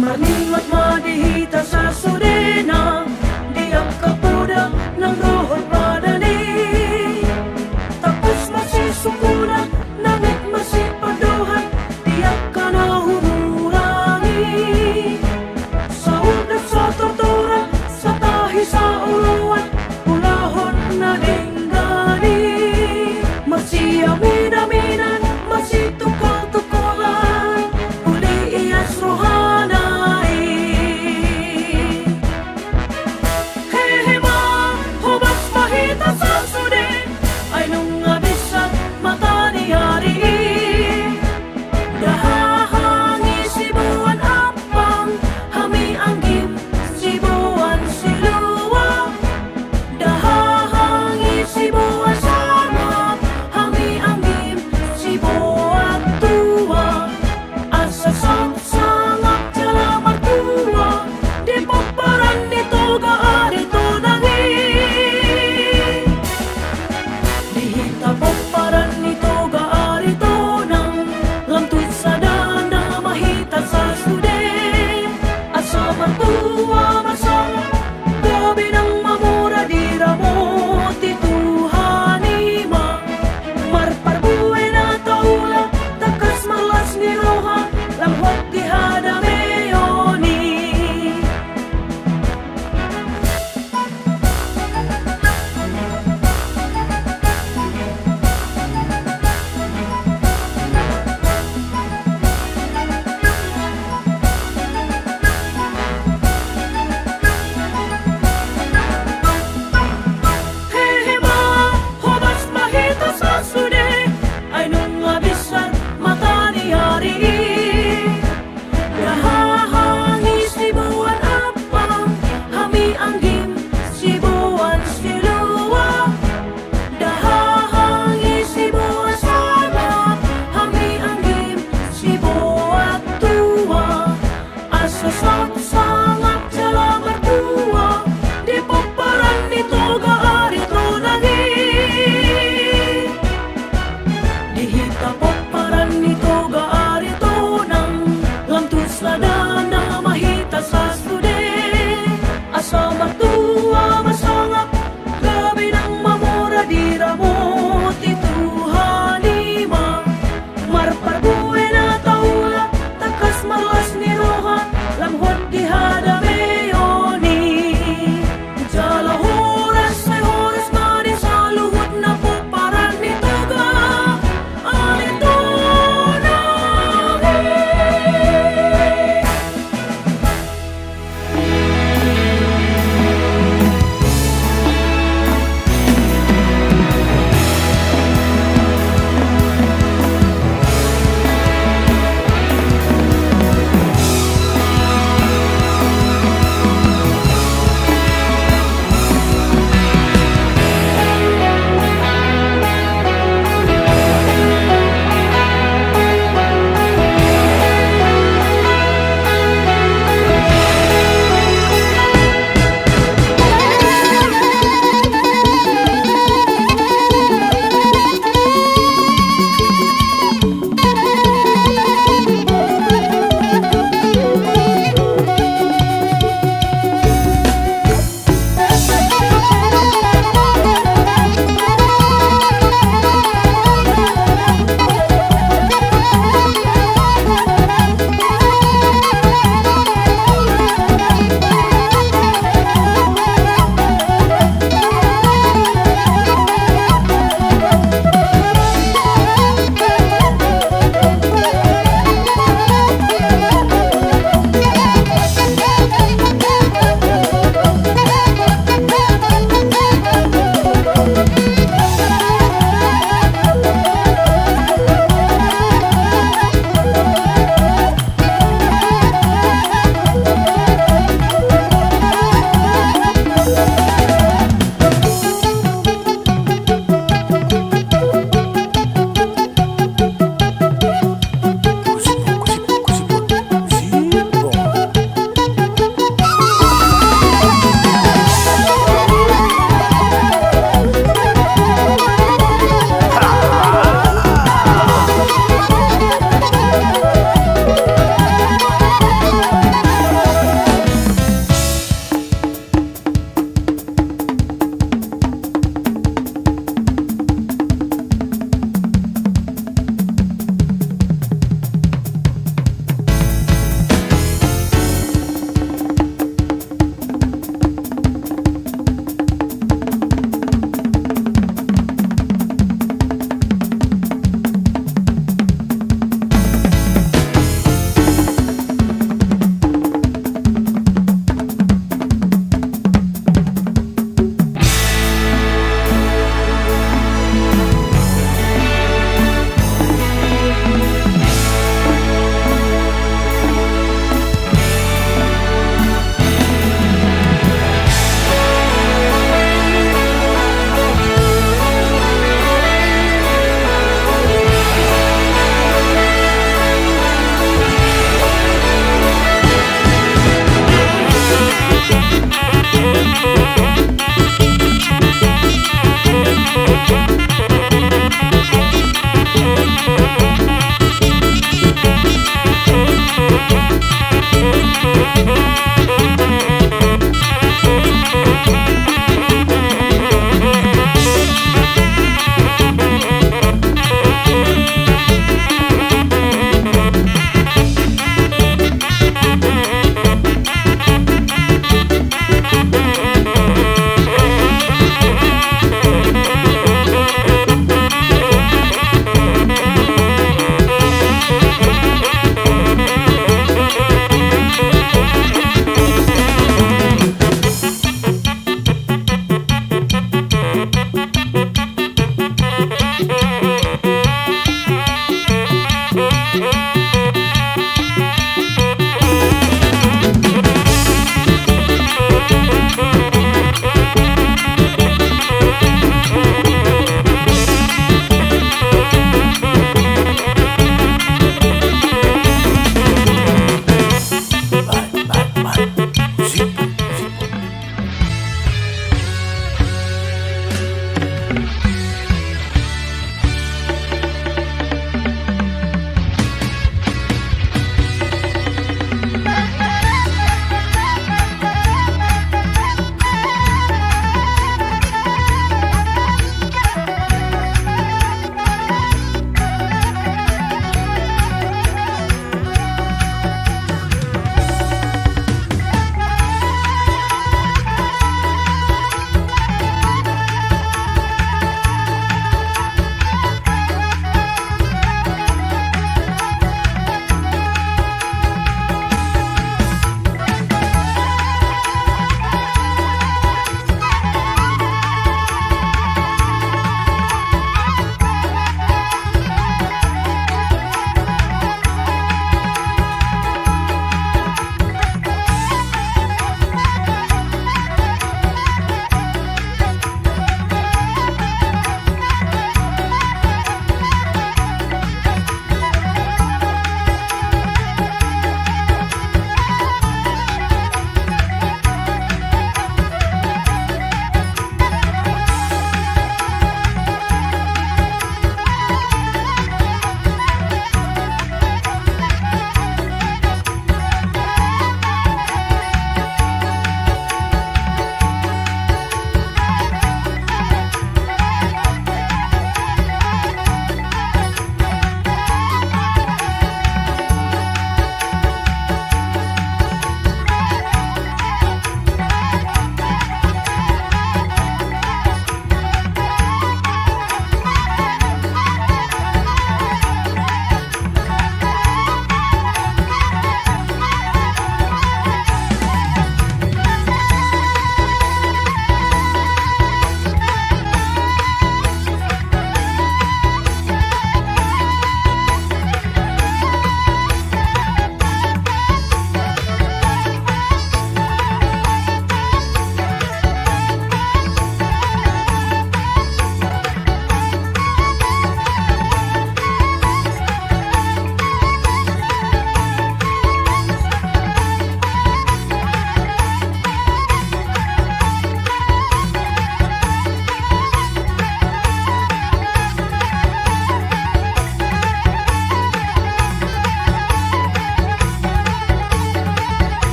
Maningot madihita sa sudena, diyak kapuda ng rohot madani. Tapos masisukuran, nangit masipaduhan, diyak ka na humurangi. Sa ulat sa tortura, sa tahi sa uluan, ulahon na dinggani. Masiyamin-aminan, masitukol-tukolan, uli iyas rohanay.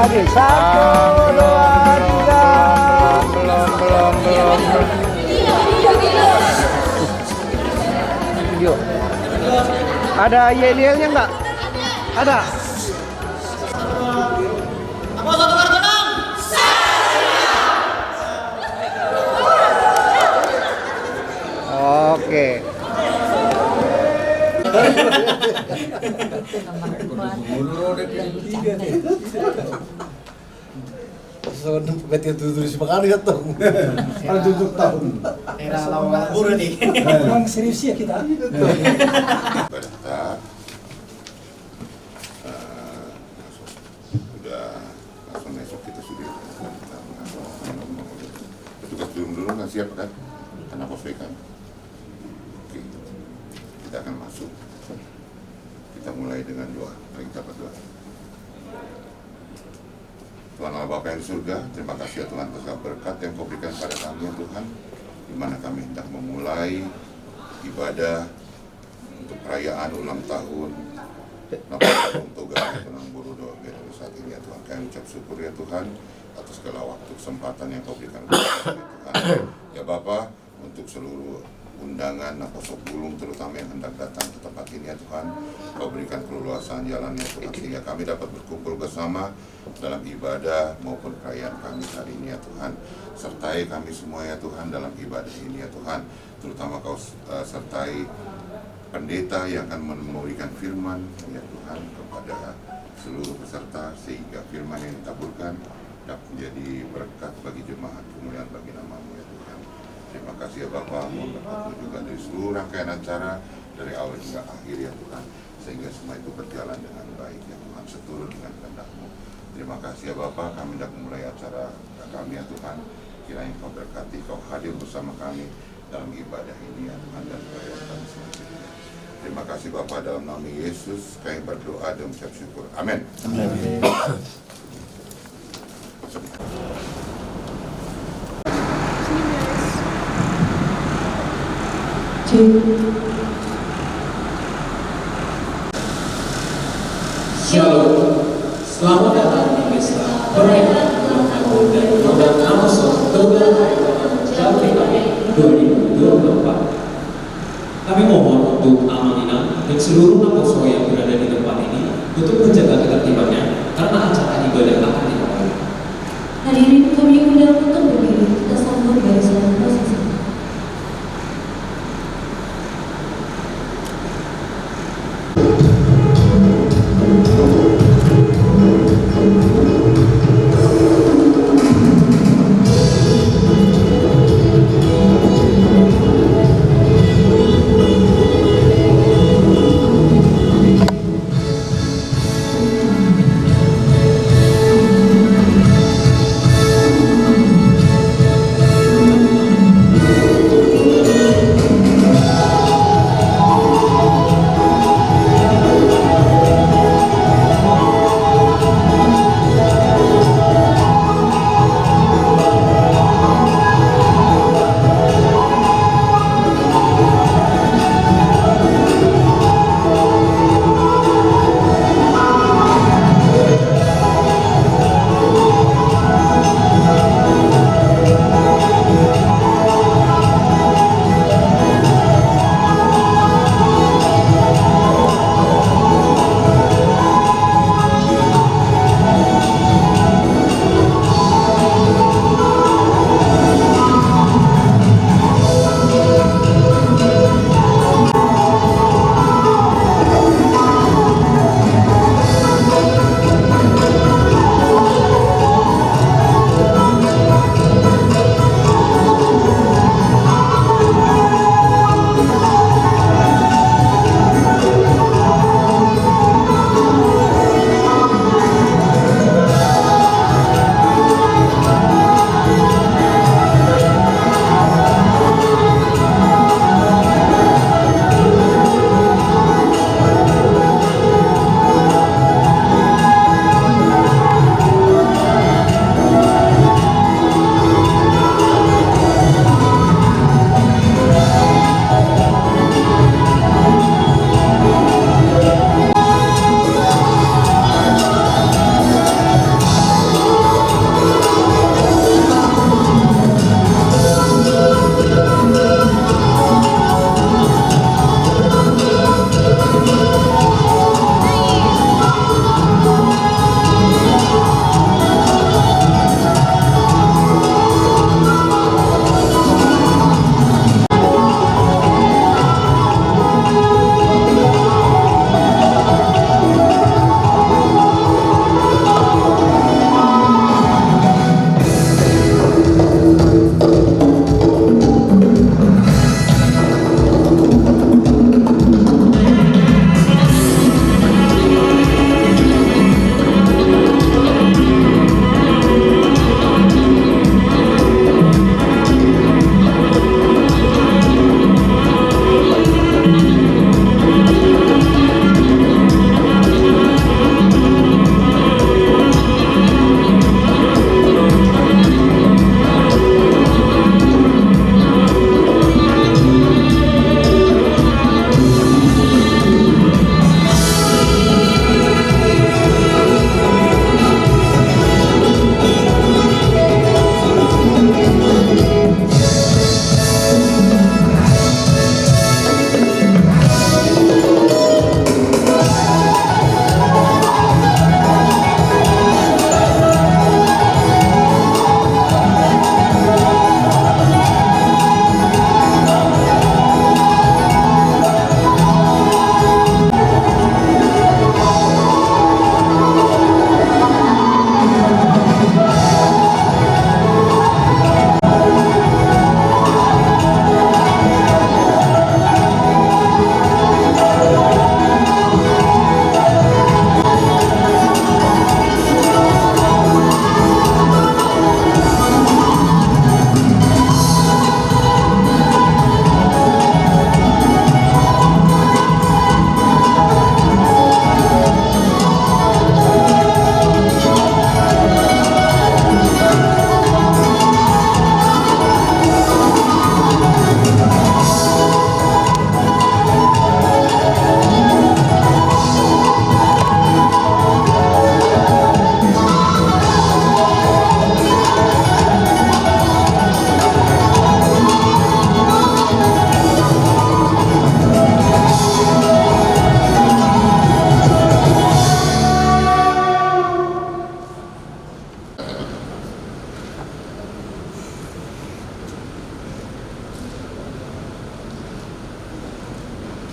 lagi. 1, 2, 3. Belum. Video. Ada yel-yelnya nggak? Ada. Oke. Betul tulis sekali ya tuh. Kalau tutup tahun. Era lawan guru nih. Memang serius ya kita. Pada sudah langsung besok kita sudah petugas dulu kan siap kan? Karena poswe kan. Oke, kita akan masuk. Kita mulai dengan doa. Mari kita berdoa. Tuhan Allah Bapa yang di surga, terima kasih ya Tuhan atas berkat yang Kau berikan pada kami ya Tuhan, di mana kami hendak memulai ibadah untuk perayaan ulang tahun untuk Tuhan Guru Doa saat ini ya Tuhan. Kami ucap syukur ya Tuhan atas segala waktu kesempatan yang Kau berikan kepada kami ya Tuhan. Ya Bapa, untuk seluruh undangan Apostle Bulung terutama yang hendak datang ke tempat ini ya Tuhan, Kau berikan keleluasaan jalan ya Tuhan, sehingga kami dapat berkumpul bersama dalam ibadah maupun perayaan kami hari ini ya Tuhan. Sertai kami semua ya Tuhan dalam ibadah ini ya Tuhan, terutama Kau sertai pendeta yang akan memberikan firman ya Tuhan kepada seluruh peserta, sehingga firman yang ditaburkan dapat menjadi berkat bagi jemaat, kemuliaan bagi nama-Mu ya Tuhan. Terima kasih ya Bapa, mohon berkat juga dari seluruh rangkaian acara dari awal hingga akhir ya Tuhan, sehingga semua itu berjalan dengan baik ya Tuhan, seturut dengan kehendak-Mu. Terima kasih ya Bapa, kami hendak memulai acara kami ya Tuhan. Kiranya Kau berkati, Kau hadir bersama kami dalam ibadah ini ya Tuhan, dan perayaan kami selanjutnya. Terima kasih Bapa, dalam nama Yesus kami berdoa dan mengucap syukur. Amin. Shalom, selamat datang di pesta perayaan ulang tahun dan program Amazon Togel Jawa Tengah 2024. Kami mohon untuk amanah dan seluruh apostol yang berada di tempat ini untuk menjaga ketertibannya karena acara ibadah akan dimulai. Hadirin kami undang untuk berdiri, kita sambut barisan prosesi.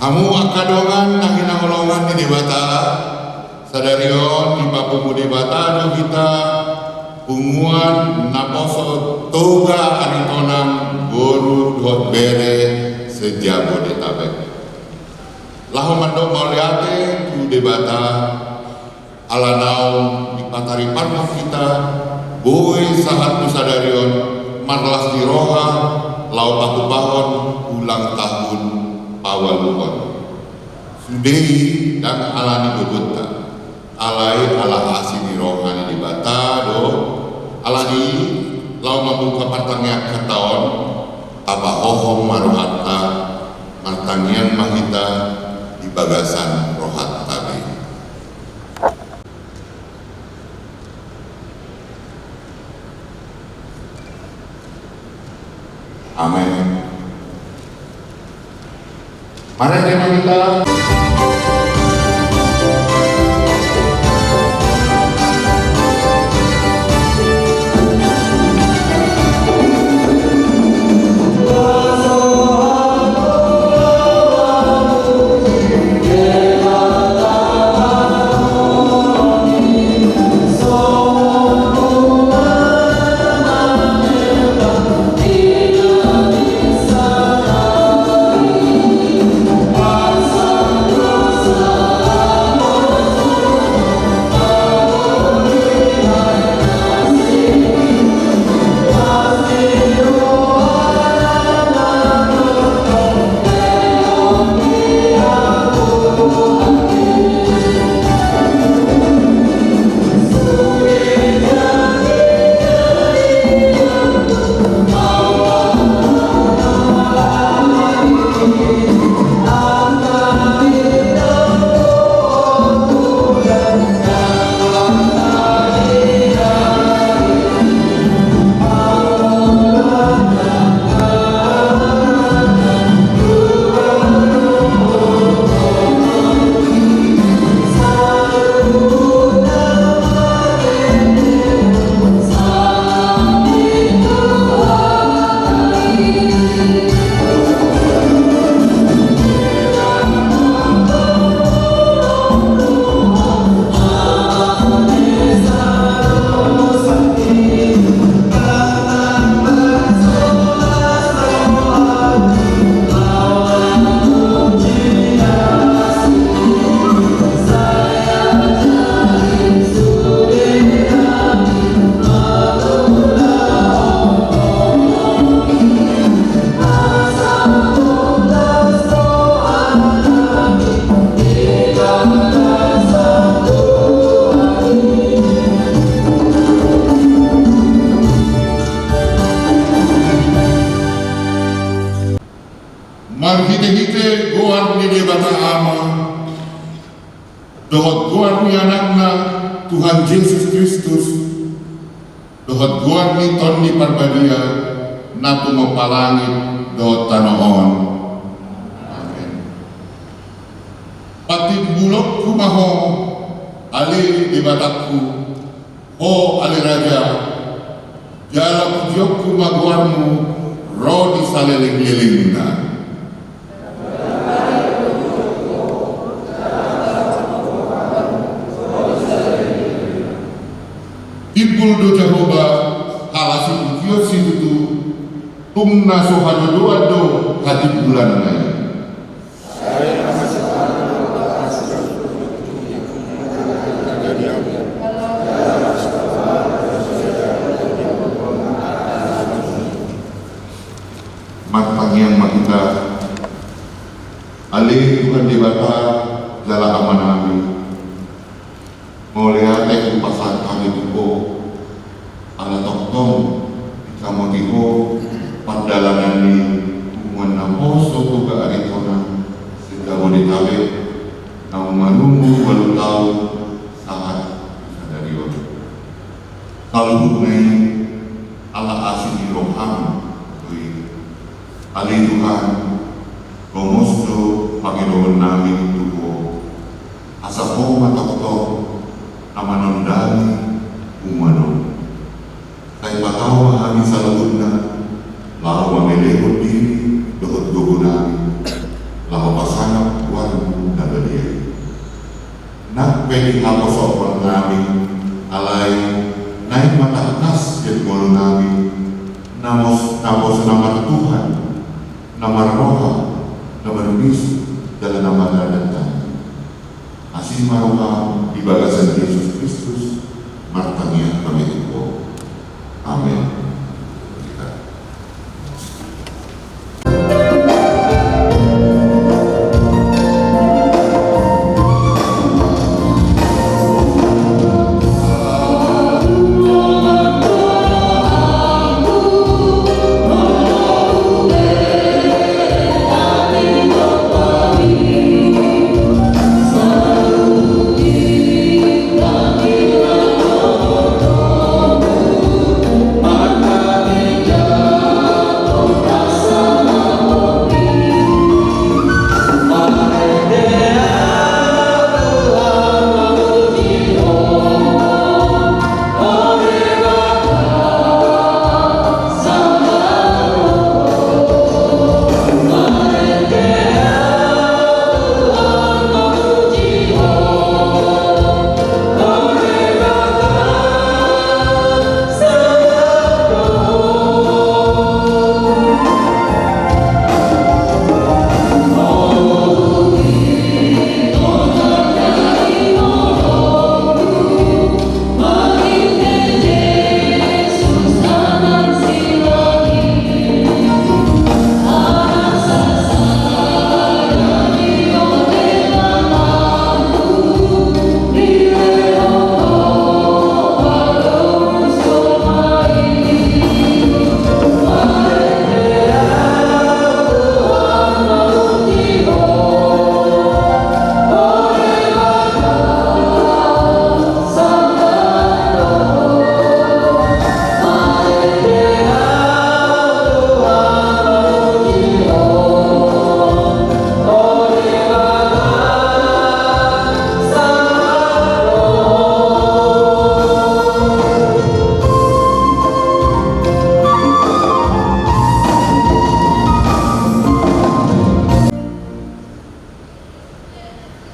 Amu akadongan nangina ngolongan di debata sadarion di papumu debata do kita punguan naposo toga aritonang boru dot bere sejabodetabek. Lahu mando mauliate tu debata alanau di patari parma kita boy saat nusadarion marlas di roha lau paku pahon ulang tahun awal luhon sudei dan alani bebeta alai ala asini rohani di bata do alani lau membuka partangnya ketaon apa ohom maruhatta martangian mahita di bagasan rohat tabi. Amin. Mari kita marhite-hite goar ni debata ama dohot goar ni anakna Tuhan Yesus Kristus dohot goar ni ton ni parbadia natu mapalangit dohot tanoon. Amin. Patik bulok kumaho ali debataku o ali raja jala pujiok kumaguarmu roh di saleling-lelingna. Ibul do Jehovah halasi ukio situ tumna sohado doa do hati bulan nai. Matpangiang makita alih Tuhan debata jala aman amin moliate kupasan kami tuko ala toktong ikamotiho pandalanan ni hubungan namoso tuga aritona sehingga monitawe na manungu walutau saat sadarion kalau nai ala asini roham alih Tuhan gomosto Panginoon namin tuko asa po matokto amanondani umano kay patawa kami sa loob na lawa melehod diri dohot dugo namin lawa pasanap nak pedi haposok nabi alai naik mata kas jadi mulu nabi namos nama Tuhan, nama Roha, nama Yesus dalam nama dan asih maroka di balasan Yesus Kristus martangnya kami itu. Amin.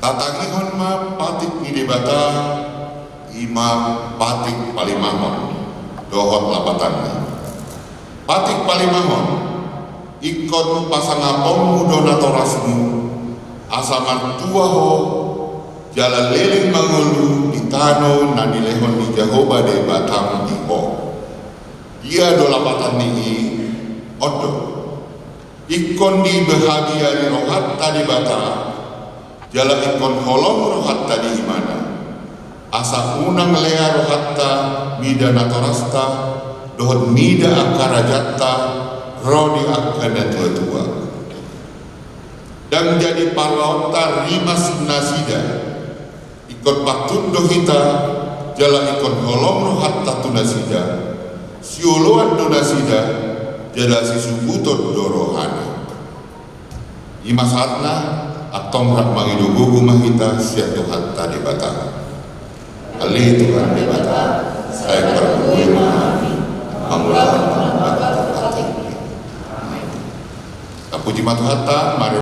Tatangihon ma patik nidebata ima patik palimahon dohot lapatannya. Patik palimahon ikon pasangapong donatorasmu asaman tuaho jalan leleng mangulu di tano nanilehon di Jahoba de Batam iho. Dia dolapatan ni odo ikon di bahagia di rohat tadi Batam jala ikon holong rohatta di imana asa unang lea rohatta mida natorasta dohon mida akarajatta rodi akana tua dan jadi parwaota rimas nasida ikon patun dohita jala ikon holong rohatta tunasida siuluan tunasida jala sisubuton dorohana imasatna atong rak mangidugu rumah kita siap Tuhan tadi batang kali Tuhan di batang saya berbuih memahami pangulahan batang puji matuhata mari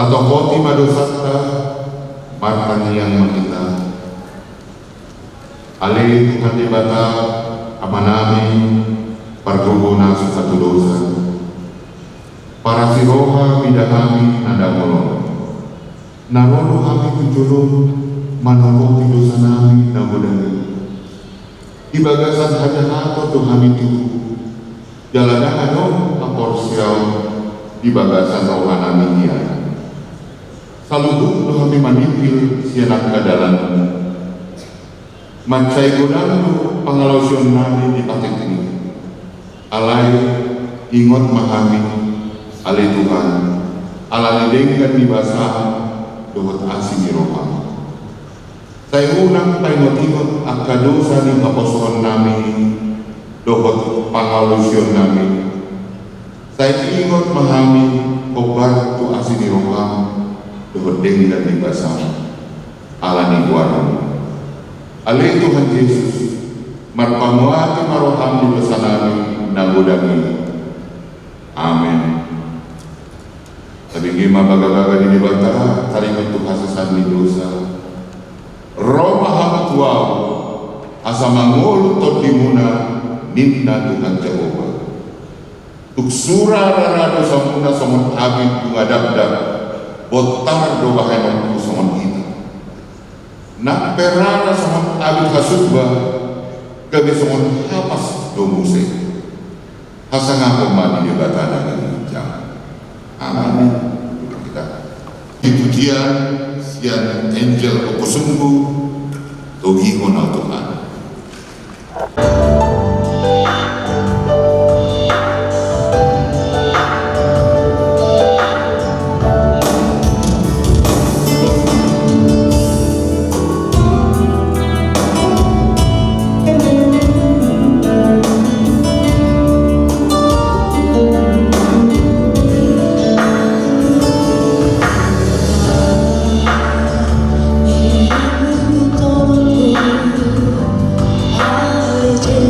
Tato koti madosata martani yang makita. Ali Tuhan di bata amanami pargogona satu dosa. Para siroha bidahami nada molong. Narono kami tujulung manolong dosa nami nagodani. Ibagasan haja nato tu kami tu jalanan ano apor siau ibagasan rohana minyak. Salubung tu kami manipil sianak kadalan. Mancai godang tu pangalausion nami di patik ini. Alai ingot mahami alai Tuhan. Alai dengkan di basah dohot asing rohana. Saya unang paingot-ingot akadosa ni kaposohan nami dohot pangalusion nami. Saya ingot mahami obat tu asini roham dohot denggan di basah ala ni guaram. Alai Tuhan Yesus marpamuati maroham di basah nami nagodami. Amin. Tapi gima baga-baga di bantara taringot tu hasasan di dosa. Roma hamat wow asa mangulu to dimuna ninna Tuhan Jehovah. Tuk sura rarado samuna somon abid bungadabdab botar do bahaya mampu somon kita. Nak perara somon abid hasubba gabi somon hapas do muse. Hasanga mani di batana dengan jangan. Amin. Kita itu dia sian angel okusumbu togi honau Tuhan. Todo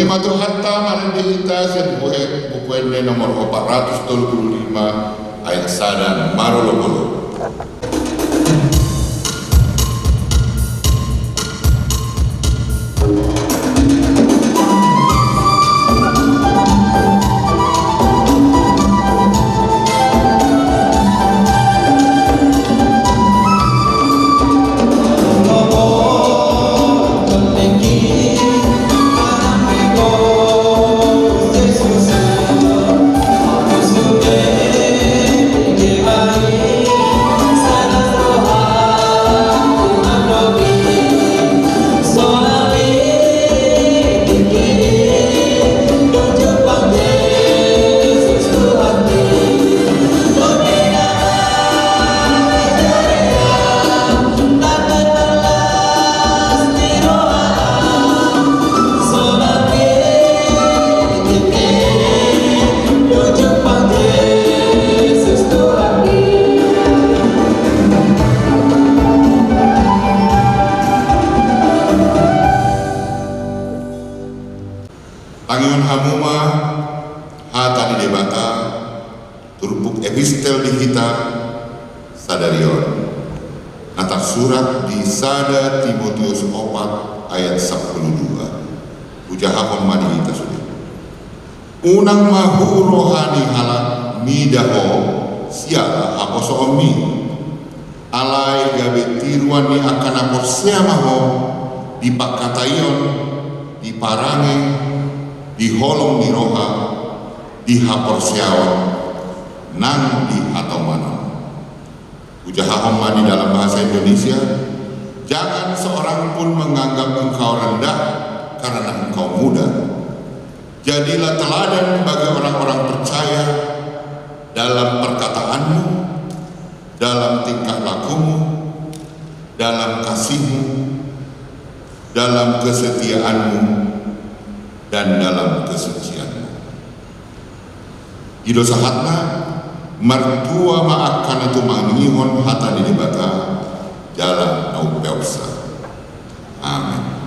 Matu hatta marendita sen bukuende nomor 435 ayat sada marolokolo. Tangion hamuma hata di debata turbuk epistel dihita sadarion natak surat di sada Timotius 4 ayat 12 ujaha mani kita sudah unang mahu rohani halak midaho siala aposo omi alai gabe tiruan ni akan aposea maho di pakatayon di parange di holong ni roha, di hapor siawan, nang di atau mana. Ujaha di dalam bahasa Indonesia, jangan seorang pun menganggap engkau rendah karena engkau muda. Jadilah teladan bagi orang-orang percaya dalam perkataanmu, dalam tingkah lakumu, dalam kasihmu, dalam kesetiaanmu, dan dalam kesucianmu. Ido sahatna mertua maakan itu mangihon hata di debata jalan au pewsa. Amin.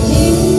Di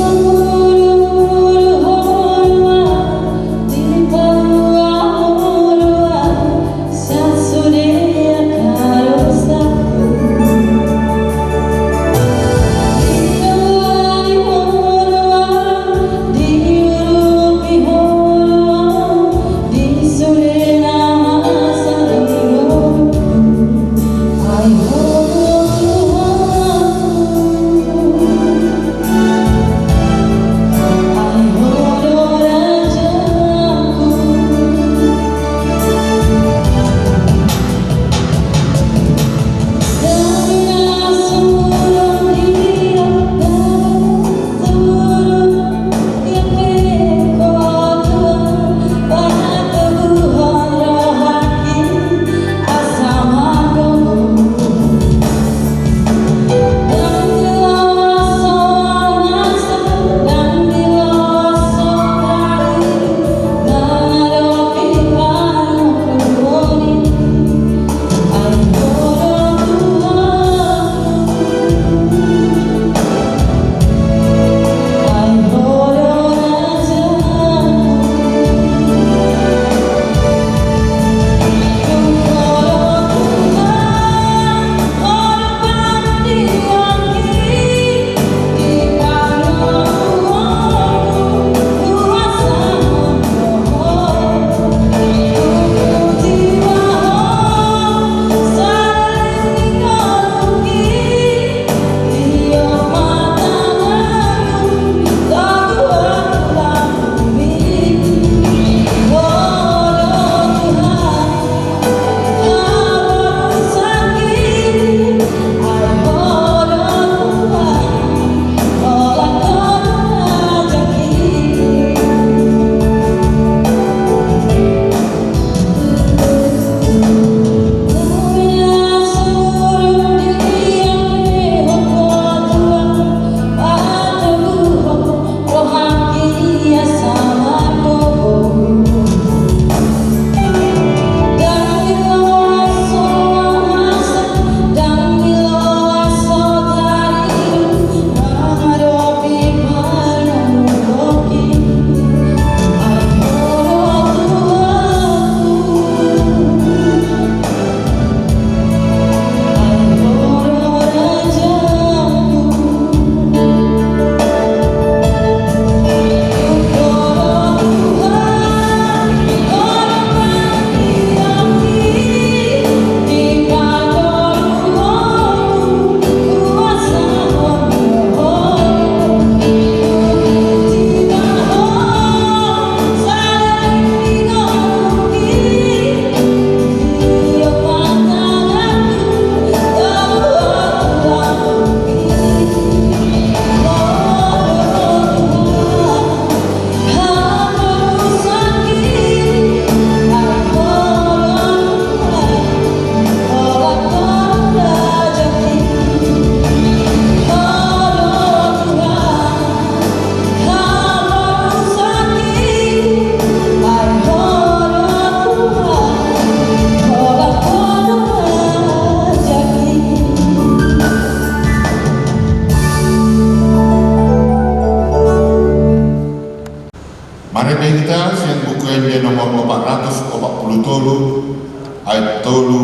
Aitolu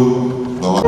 bahwa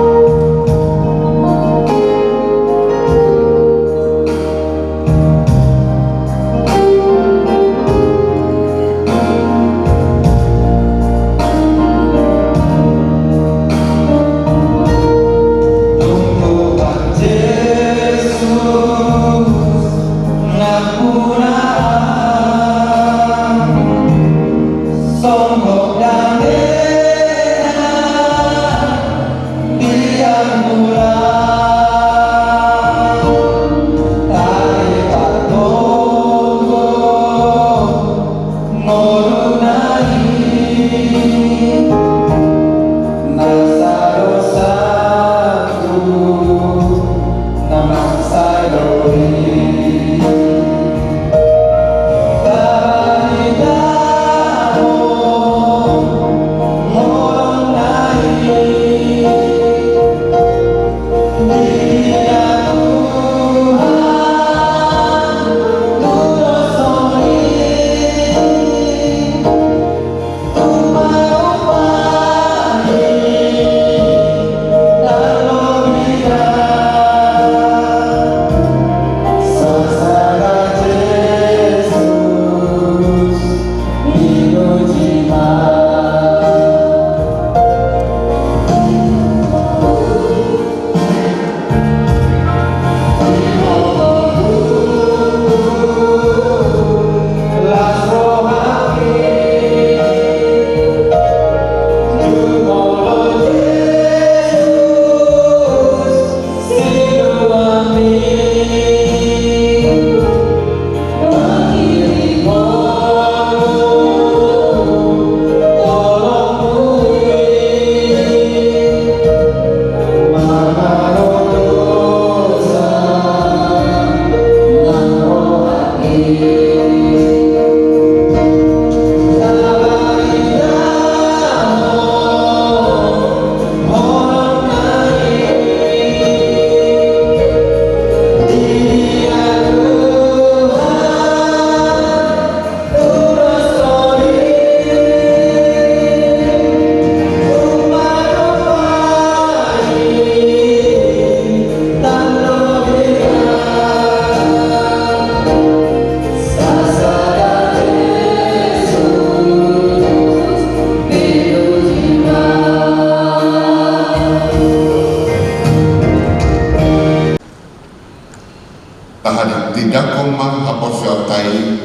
tidak komang aposya tai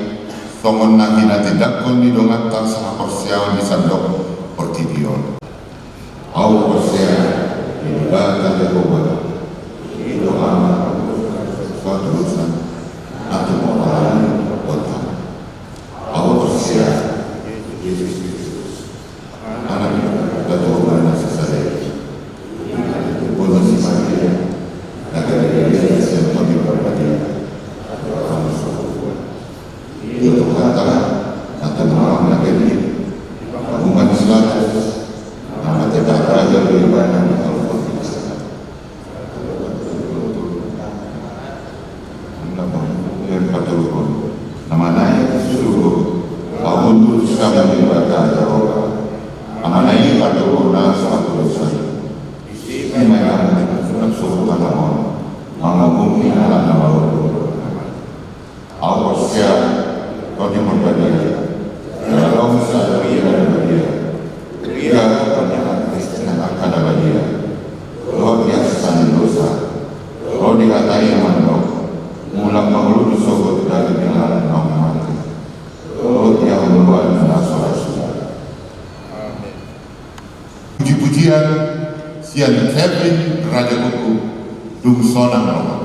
songon nakina tidak kon di dongata sa aposya di sandok portidion au aposya di bata de roba di doa suatu urusan atau moral kota au aposya Yesus Kristus anak batu mana sesare bono si Maria agar dia sentuh di perbadia itu kata malam lagi hubungan Islam nama tidak ada dari mana nama naik suruh untuk sama ibadah nama naik pada orang satu dosa ini mereka suruh kalau mau ini adalah nama Allah siap kau berbagi dalam sadari dan bahagia dia kebanyakan Kristen akan bahagia Lord biasa dosa Lord dikatai mandok mulang mengeluh sobat dari jalan mati Lord yang membuat nasara sudah puji-pujian sian Kevin Raja Buku dung sonang roh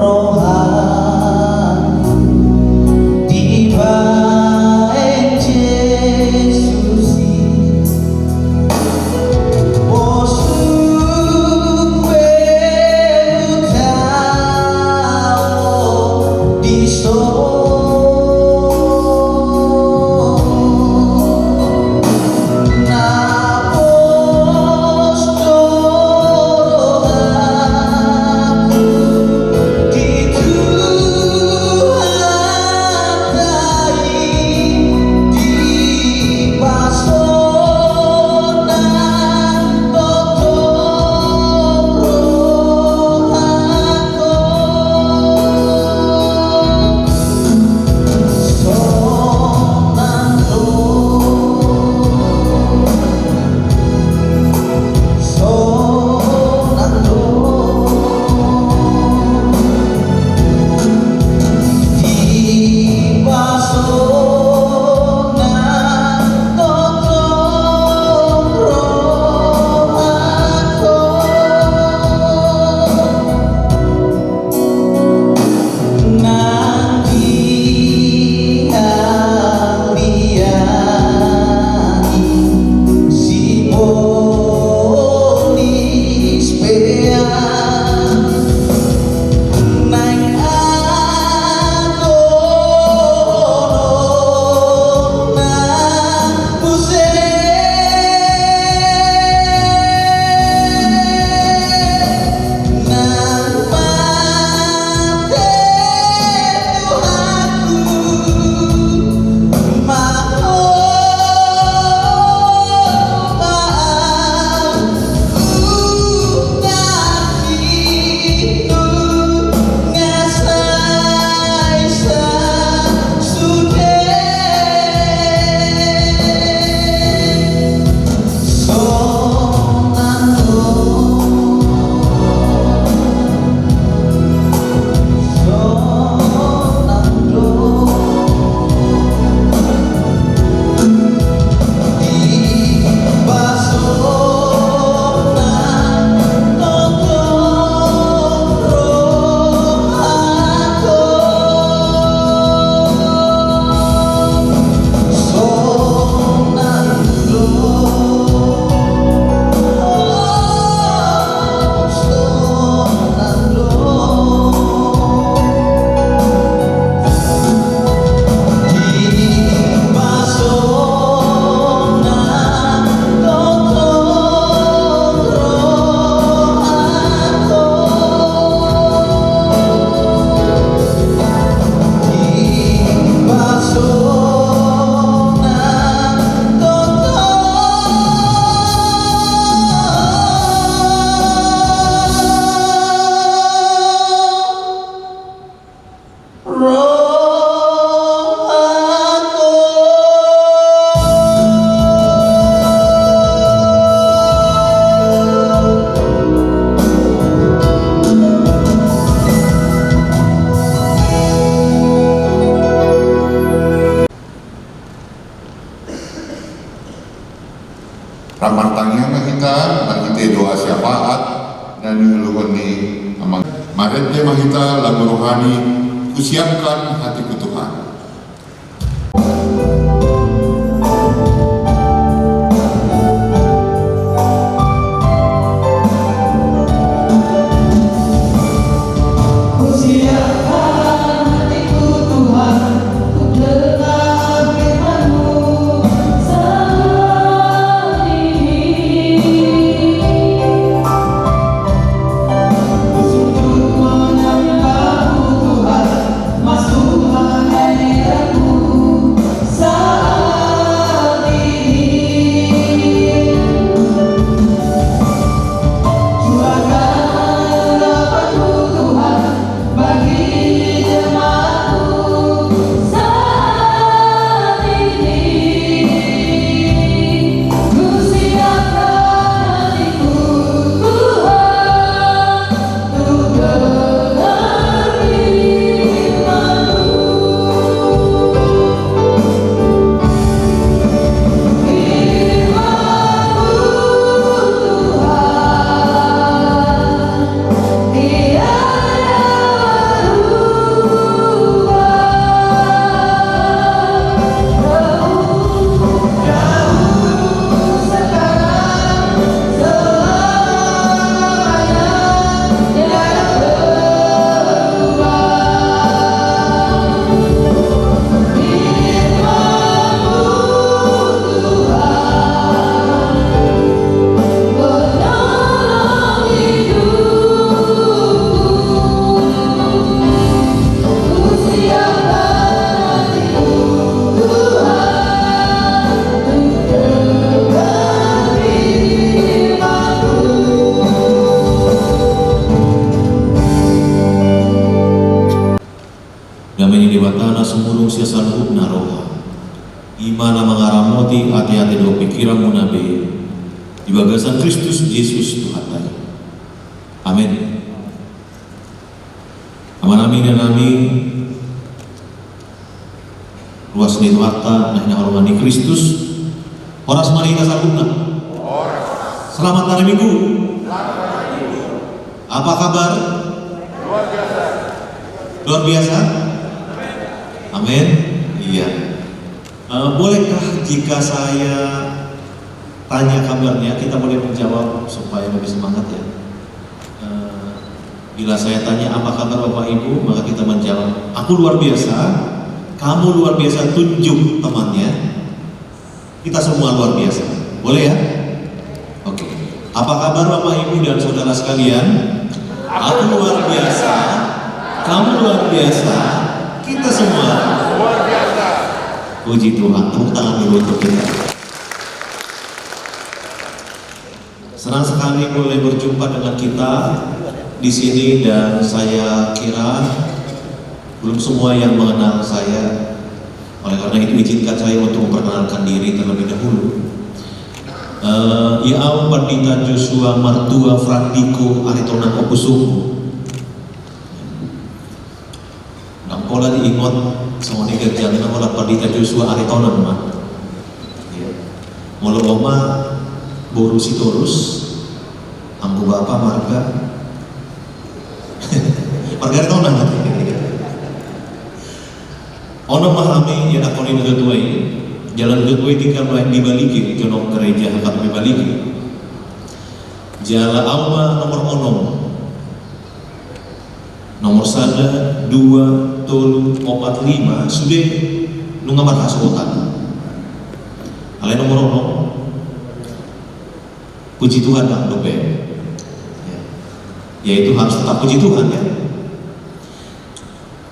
rohani Ramartangnya kita kita doa syafaat dan ngeluhun ni amang. Maretnya kita lagu rohani kusiapkan hatiku Tuhan. Mas Tuhan Damai di batana semurung sia salub naroha. Imana mengaramoti hati-hati do pikiran munabe di bagasan Kristus Yesus Tuhan tadi. Amin. Amin dan amin. Luas di harta nahnya hormati Kristus. Horas mari kita salubna. Selamat hari Minggu. Apa kabar? Luar biasa. Luar biasa? Amin. Iya. Bolehkah jika saya tanya kabarnya, kita boleh menjawab supaya lebih semangat ya. Bila saya tanya apa kabar Bapak Ibu, maka kita menjawab, aku luar biasa, kamu luar biasa, tunjuk temannya. Kita semua luar biasa. Boleh ya? Oke. Apa kabar Bapak Ibu dan saudara sekalian? Aku luar biasa, kamu luar biasa, kita semua luar biasa. Puji Tuhan, tepuk tangan dulu untuk kita. Senang sekali boleh berjumpa dengan kita di sini dan saya kira belum semua yang mengenal saya. Oleh karena itu izinkan saya untuk memperkenalkan diri terlebih dahulu. Iau Pandita Joshua Martua Frandiko Aritonang Opusung. Nang pola diingot sama ni kerjaan nama Pandita Joshua Aritonang mah. Mula oma boru sitorus, anggu bapa marga, marga Aritonang. Ono mahami yang aku ini ketuai. Jalan kedua tinggal mulai dibaliki jono gereja akan dibaliki. Jalan Alma nomor 1, 2, 3, 4, 5 sudah nungamar hasutan. Ale nomor 0 puji Tuhan dan doa. Yaitu harus tetap puji Tuhan ya.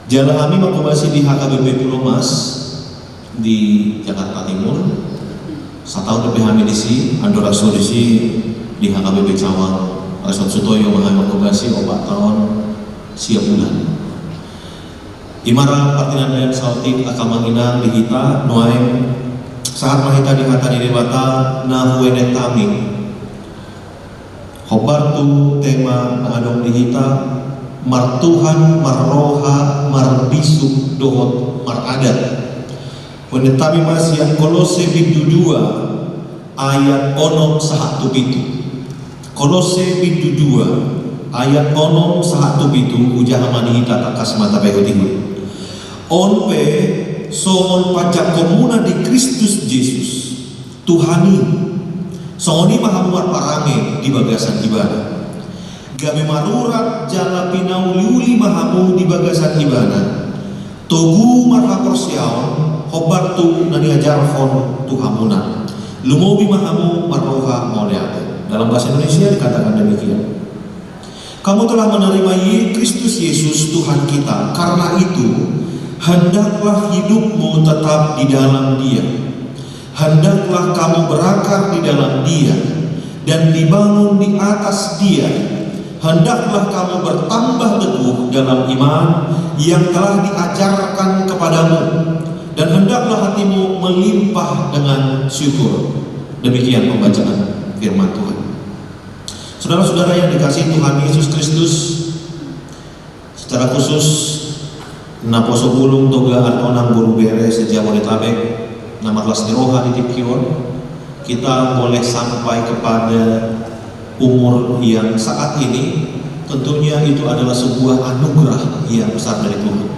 Jalan kami masih di HKBP Pulau Mas di Jakarta Timur. 1 tahun lebih kami di sini, Andora Solusi di HKBP Cawang, Resort Sutoyo mengakomodasi 4 tahun siap bulan. Imara Partinan dan Sautik Akamanginang di Hita, Noaim saat mahita di Hata di Dewata, Nahuenet Tami. Hobartu tema adong di Hita, Martuhan, Marroha, Marbisu, Dohot, Maradat. Wenetami masih yang Kolose pintu 2 ayat 6 1 pintu. Kolose pintu 2 ayat 6 1 pintu ujang manihita takas mata baik tinggi. Onpe songon pajak komuna di Kristus Yesus Tuhani songoni mahamuar parange di bagasan ibadah. Gabe marurat jala pinauliuli mahamu di bagasan ibadah. Togu marhapor siaon hobartu nania jarfon tuhamuna lumobi mahamu marroha mauleate. Dalam bahasa Indonesia dikatakan demikian. Kamu telah menerima Kristus Yesus Tuhan kita, karena itu hendaklah hidupmu tetap di dalam Dia. Hendaklah kamu berakar di dalam Dia dan dibangun di atas Dia. Hendaklah kamu bertambah teguh dalam iman yang telah diajarkan kepadamu, dan hendaklah hatimu melimpah dengan syukur. Demikian pembacaan firman Tuhan. Saudara-saudara yang dikasihi Tuhan Yesus Kristus, secara khusus naposo bulung toga artonang buru bere sejak Bodetabek nama kelas Niroha di Tipkion, kita boleh sampai kepada umur yang saat ini. Tentunya itu adalah sebuah anugerah yang besar dari Tuhan.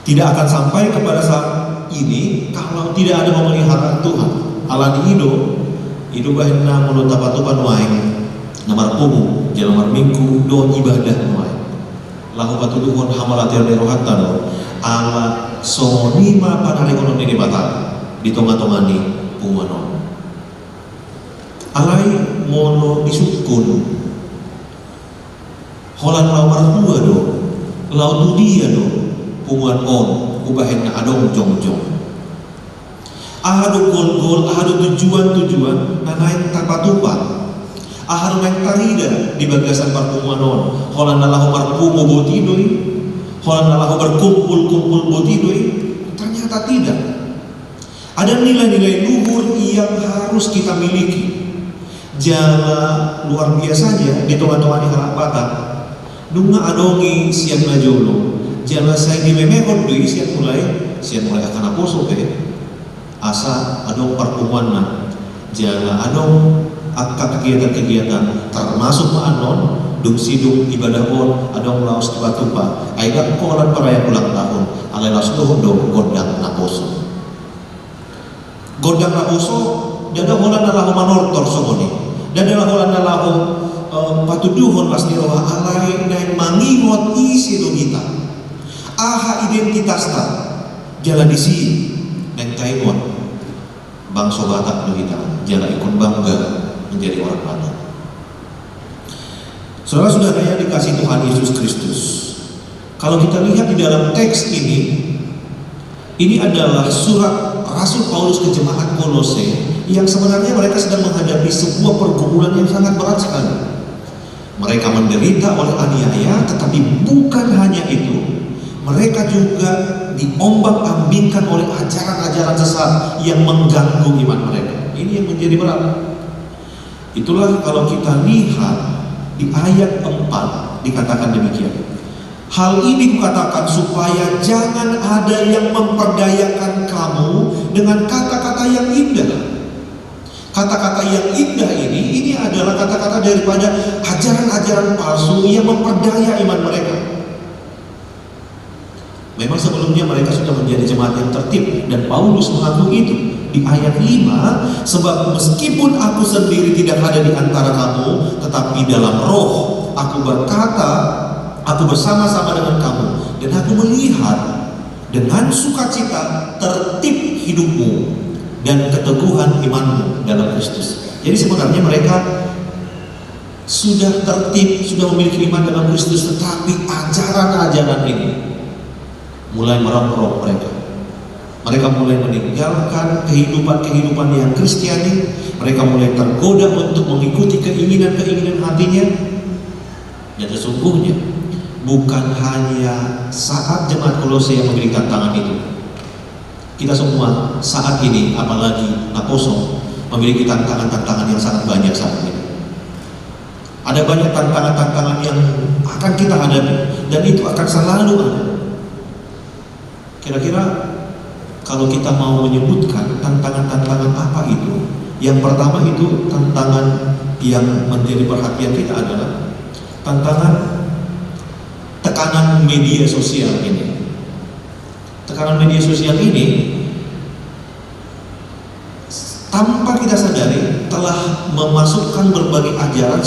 Tidak akan sampai kepada saat ini kalau tidak ada pemeliharaan Tuhan. Alani Ido bahina mulut tapatupan waing namar pumu jalan minggu do ibadah waing. Lahu patuduhon hamalatir derohatan ala sonima panarikonon ini batal di tonga-tongani pumuano. Alai mono disukun holan lawar dua do lau dudia do pumuan on ubahin na adong jong-jong ahadu gol-gol ahadu tujuan na naik tapatupan ahadu naik tarida di bagasan parpumuan on holan na lahu marpumo botidoi Holan berkumpul-kumpul botidoi, ternyata tidak. Ada nilai-nilai luhur yang harus kita miliki. Jala luar biasanya di tengah-tengah harapan. Dunga adongi siang na jolo. Jala saya di memehon doi siang mulai akan aposo asa adong pertemuan na. Jala adong akka kegiatan-kegiatan termasuk maanon dung sidung ibadah on adong laos tupa-tupa aida koran perayaan ulang tahun alai laos doh gondang naposo dada holan nalahu manortor somoni dada holan nalahu patuduhon pasti roha alai naik mangingot isi dogita aha identitasna jala disi naik taiwan bangsa Batak dogita jala ikon bangga menjadi orang Batak. Saudara-saudara yang dikasih Tuhan Yesus Kristus, kalau kita lihat di dalam teks ini adalah surat Rasul Paulus ke jemaat Kolose yang sebenarnya mereka sedang menghadapi sebuah pergumulan yang sangat berat sekali. Mereka menderita oleh aniaya, tetapi bukan hanya itu, mereka juga diombang-ambingkan oleh ajaran-ajaran sesat yang mengganggu iman mereka. Ini yang menjadi berat. Itulah kalau kita lihat di ayat 4 dikatakan demikian. Hal ini kukatakan supaya jangan ada yang memperdayakan kamu dengan kata-kata yang indah. Kata-kata yang indah ini adalah kata-kata daripada ajaran-ajaran palsu yang memperdaya iman mereka. Memang sebelumnya mereka sudah menjadi jemaat yang tertib, dan Paulus mengakui itu di ayat 5, sebab meskipun aku sendiri tidak ada di antara kamu, tetapi dalam roh aku berkata, aku bersama-sama dengan kamu, dan aku melihat dengan sukacita tertib hidupmu dan keteguhan imanmu dalam Kristus. Jadi sebenarnya mereka sudah tertib, sudah memiliki iman dalam Kristus, tetapi ajaran-ajaran ini mulai merongrong mereka. Mereka mulai meninggalkan kehidupan yang Kristiani. Mereka mulai tergoda untuk mengikuti keinginan-keinginan hatinya. Dan sesungguhnya bukan hanya saat jemaat Kolose yang memiliki tantangan itu. Kita semua saat ini, apalagi Naposo, memiliki tantangan-tantangan yang sangat banyak saat ini. Ada banyak tantangan-tantangan yang akan kita hadapi, dan itu akan selalu ada. Kira-kira kalau kita mau menyebutkan tantangan-tantangan apa itu, yang pertama itu tantangan yang menjadi perhatian kita adalah tantangan tekanan media sosial ini. Tekanan media sosial ini tanpa kita sadari telah memasukkan berbagai ajaran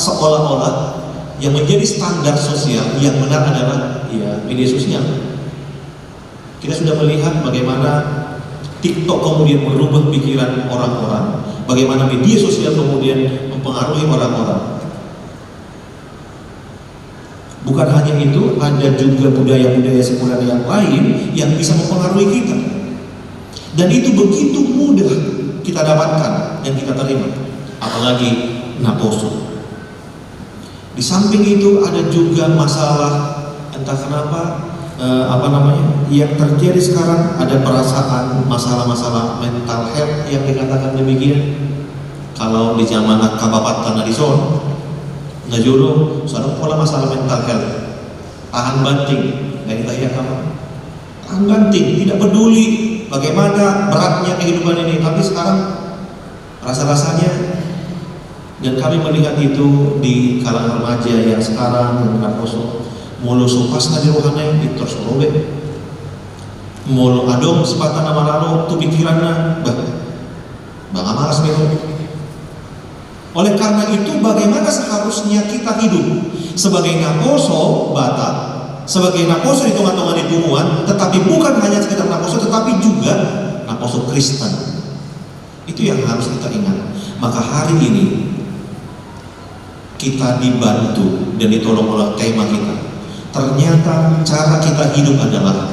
seolah-olah yang menjadi standar sosial yang benar adalah media sosial. Kita sudah melihat bagaimana TikTok kemudian merubah pikiran orang-orang, bagaimana media sosial kemudian mempengaruhi orang-orang. Bukan hanya itu, ada juga budaya-budaya sekuler yang lain yang bisa mempengaruhi kita. Dan itu begitu mudah kita dapatkan dan kita terima, apalagi Naposo. Di samping itu ada juga masalah, entah kenapa yang terjadi sekarang, ada perasaan masalah-masalah mental health yang dikatakan demikian. Kalau di zaman kabapat tanah di Son ngajulu sarang pola masalah mental health, tahan banting dari tanya kamu, tahan banting, tidak peduli bagaimana beratnya kehidupan ini, tapi sekarang rasa-rasanya, dan kami melihat itu di kalangan remaja yang sekarang dengan Naposo. Mulu supas na di ruhanay dito sorobe. Mulu adong sepatan na malalo tu pikiran na baka malas nito. Oleh karena itu, bagaimana seharusnya kita hidup sebagai Naposo Batak, sebagai Naposo di tengah-tengah di Bunguan, tetapi bukan hanya sekedar Naposo, tetapi juga Naposo Kristen. Itu yang harus kita ingat. Maka hari ini kita dibantu dan ditolong oleh tema kita. Ternyata cara kita hidup adalah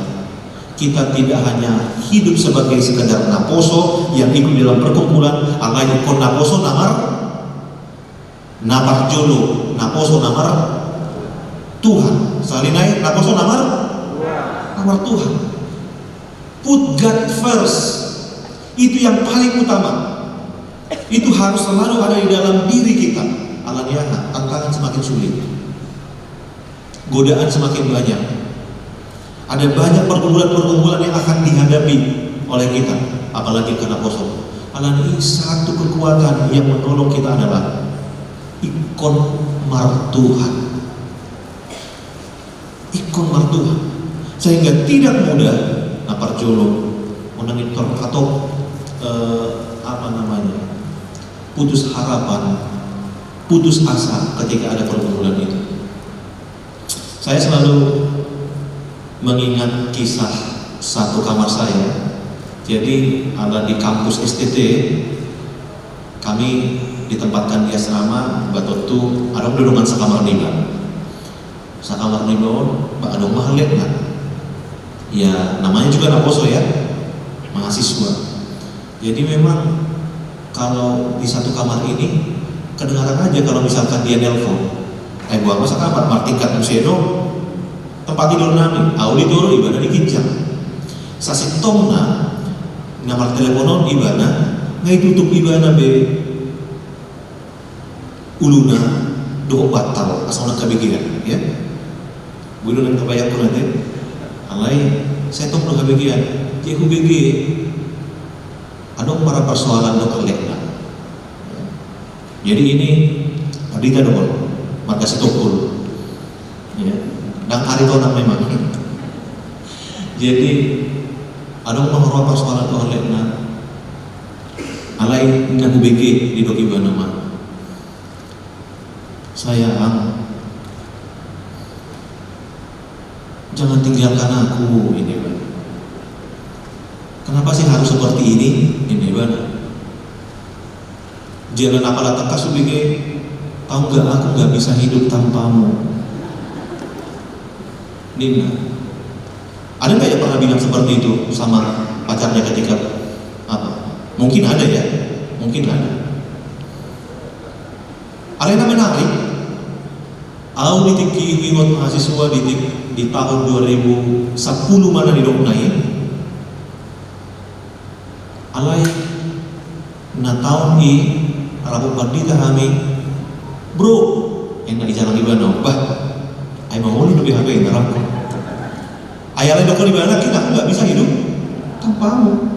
kita tidak hanya hidup sebagai sekedar Naposo yang ikut dalam perkumpulan alai ikon Naposo napar jolo, Naposo napar Tuhan. Sekali naik, naposo nomor Tuhan. Put God first. Itu yang paling utama. Itu harus selalu ada di dalam diri kita. Alaniana, tantangan semakin sulit, godaan semakin banyak. Ada banyak pergumulan-pergumulan yang akan dihadapi oleh kita, apalagi karena kosong. Alani, satu kekuatan yang menolong kita adalah ikon martuhan. Ikon martuhan. Sehingga tidak mudah naparjolo menengitor atau putus harapan, putus asa ketika ada pergumulan itu. Saya selalu mengingat kisah satu kamar saya. Jadi ada di kampus STT, kami ditempatkan di asrama batotu ada dudungan sakamar nibon. Sakamar nibon, Pak Adong mahalet kan? Ya namanya juga naposo ya, mahasiswa. Jadi memang kalau di satu kamar ini kedengaran aja kalau misalkan dia nelpon, buang masa kamar, martingkat musedo, tempat tidur nami, auditor ibadah dikincang. Sasit tongna, nomor teleponon ibana, ngai tutup ibana be uluna do batal asal nak kebagian, ya. Bulu dan kebayang pun nanti, alai saya tong do kebagian, jehu begi, adong para persoalan do kelekna. Jadi ini adita dong, maka setokul, ya. Dan hari tonang memang. Jadi adong menghormat persoalan do kelekna, alai ngaku begi di doki nama. Sayang, jangan tinggalkan aku ini, Bang. Kenapa sih harus seperti ini? Ini, Bang. Jalan apalah tekas subige, tahu nggak aku nggak bisa hidup tanpamu. Nina, ada nggak ya pernah bilang seperti itu sama pacarnya ketika apa? Mungkin ada ya, mungkin ada. Ada yang namanya menarik. Aku ditiki wiwat mahasiswa di tahun 2010 mana di Doknai. Alai na tahun ini Arabu Pardita kami, bro, yang nak jalan di mana? Bah, ay mau lebih HP yang neraka. Ayah dokter di mana kita nggak bisa hidup tanpamu.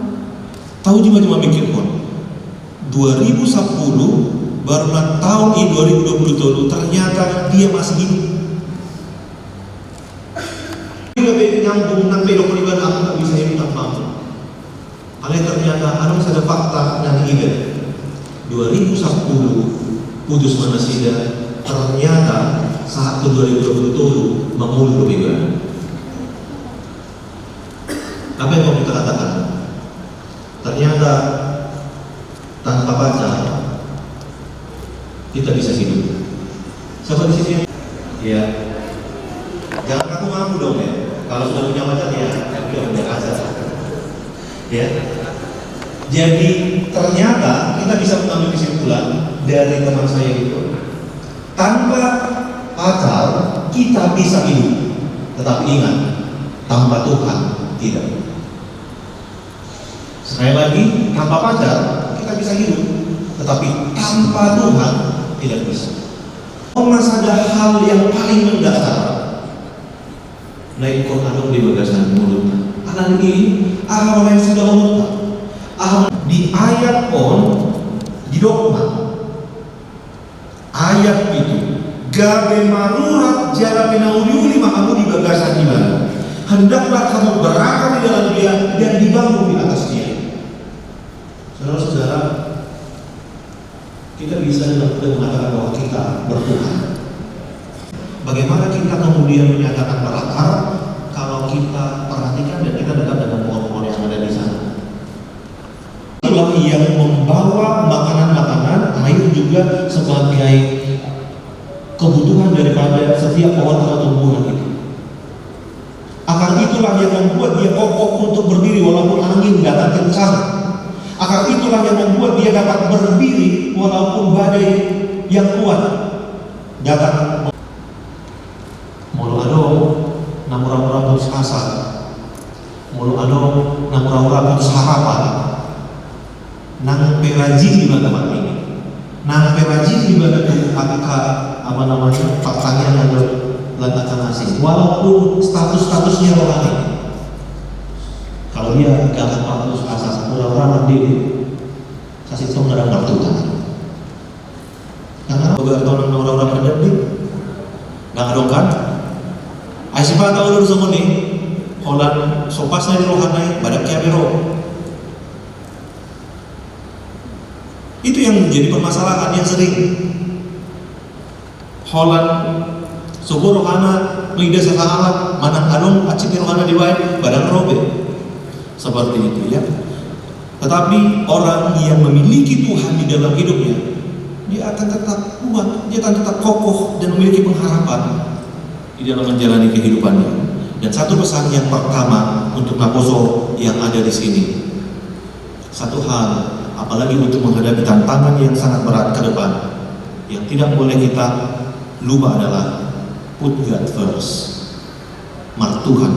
Tahu cuma mikir pun. 2010 baru tahun ini 2020 ternyata dia masih hidup. Lebih nyambung nang dokter di mana aku nggak bisa hidup tanpamu. Alai ternyata ada fakta dan ide. 2010 putus manasida ternyata saat ke 2020 memulih lebih banyak. Apa yang mau kita katakan? Ternyata tanpa pacar kita bisa hidup. Siapa di sini? Ya. Jangan ngaku-ngaku dong ya. Kalau sudah punya pacar ya, sudah punya pacar. Ya. Jadi ternyata kita bisa mengambil kesimpulan dari teman saya itu, tanpa pacar kita bisa hidup, tetapi ingat, tanpa Tuhan tidak. Sekali lagi, tanpa pacar kita bisa hidup, tetapi tanpa Tuhan tidak bisa. Mas ada hal yang paling mendasar. Naik Quran di bagasan mulut. Anak ini, aham yang sudah memutar. Di ayat on di dogma ayat itu gabe marurat jala penauliuli makamu di bagasan di mana hendaklah kamu berakar di dalam dia dan dibangun di atas dia. Saudara-saudara, kita bisa dengan mudah mengatakan bahwa kita bertuhan. Bagaimana kita kemudian menyatakan berakar kalau kita perhatikan dan kita dekat dengan pohon-pohon yang ada di sana. Itulah yang membawa makanan-makanan, air juga sebagai kebutuhan daripada setiap pohon atau tumbuhan itu. Akar itulah yang membuat dia kokoh untuk berdiri walaupun angin datang kencang. Akar itulah yang membuat dia dapat berdiri walaupun badai yang kuat datang. mulu nang ura-ura putus harapan, nang peraji di mana ini, nang peraji di mana apa namanya faktanya ada lantakan asing, walaupun statusnya orang ini, kalau dia gak status asas ura-ura mandiri, kasih tahu nggak ada waktu karena beberapa orang-orang berdebit nggak ada kan? Aisyah tahu dulu semua nih, Holland sopasnya di rohanai, badak kiamero. Itu yang menjadi permasalahan yang sering. Holland subuh rohana lidah sesahalat, manang adong acip rohana diwai, badan robe. Seperti itu ya. Tetapi orang yang memiliki Tuhan di dalam hidupnya, dia akan tetap kuat, dia akan tetap kokoh dan memiliki pengharapan di dalam menjalani kehidupannya. Dan satu pesan yang pertama untuk Naposo yang ada di sini, satu hal, apalagi untuk menghadapi tantangan yang sangat berat ke depan, yang tidak boleh kita lupa adalah put God first, mar Tuhan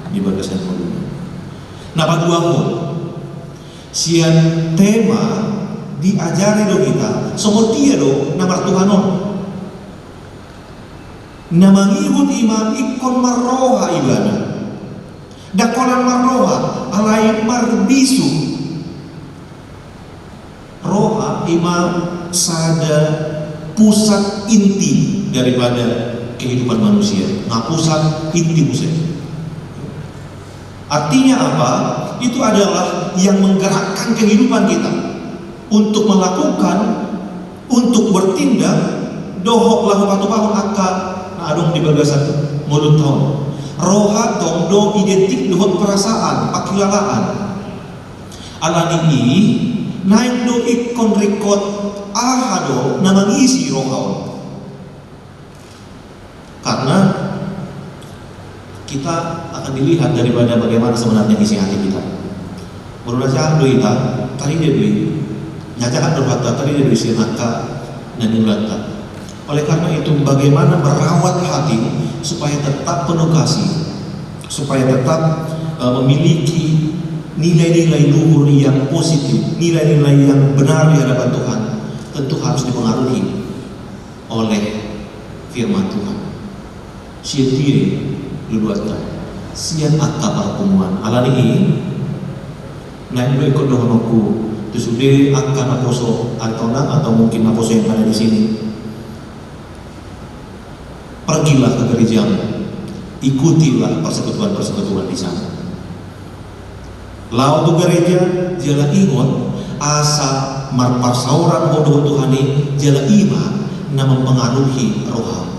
di bagasan mulut. Napa dua sian tema diajari do kita, semua dia do namar Tuhanon. Namangihut ima ikon marroha ibadah. Dakolan marroha alai marbisu. Roha ima sada pusat inti daripada kehidupan manusia. Nah, pusat inti musuh. Artinya apa? Itu adalah yang menggerakkan kehidupan kita untuk melakukan, untuk bertindak. Dohok lahu patu pahun akal adong di bagasan mulut tahun. Roha tong do identik dohok perasaan, pakilalaan. Alani naik do ikon rekod ahado namangisi roha. Karena kita akan dilihat daripada bagaimana sebenarnya isi hati kita. Menurut saya doita tadi dia nyatakan berkata tadi dia isi naka dan nulata. Oleh karena itu bagaimana merawat hati supaya tetap penuh kasih, supaya tetap memiliki nilai-nilai luhur yang positif, nilai-nilai yang benar di hadapan Tuhan, tentu harus dipengaruhi oleh firman Tuhan. Sietire luduatan, sian akta pertemuan alani ini naik dulu ikut dengan aku, terus sudah akan Naposo atau mungkin Naposo yang ada di sini. Pergilah ke gerejamu, ikutilah persekutuan-persekutuan di sana. Lau tu gereja jala ingon asa marparsauran bodoh Tuhani jala ima na mempengaruhi roha.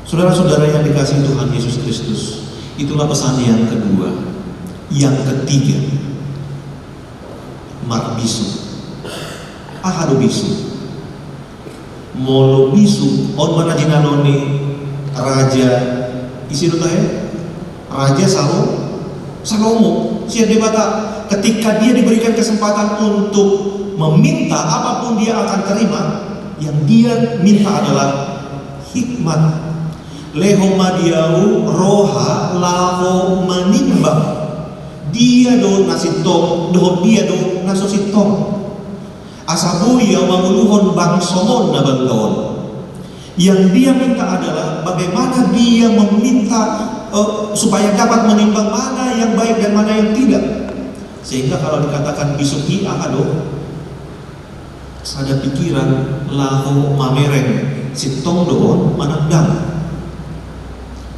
Saudara-saudara yang dikasihi Tuhan Yesus Kristus, itulah pesan yang kedua. Yang ketiga, marbisu, ahado bisu. Molo bisu on mana jinaloni raja isi dutahe raja Salomo siap debata ketika dia diberikan kesempatan untuk meminta apapun dia akan terima, yang dia minta adalah hikmat. Leho madiau roha laho manimbang dia do nasitong do dia do nasositong asabuya mamuluhon bangsomon na bangkaon. Yang dia minta adalah bagaimana dia meminta supaya dapat menimbang mana yang baik dan mana yang tidak. Sehingga kalau dikatakan bisuki ahado, ada pikiran lahu mamereng sitong doon manandang.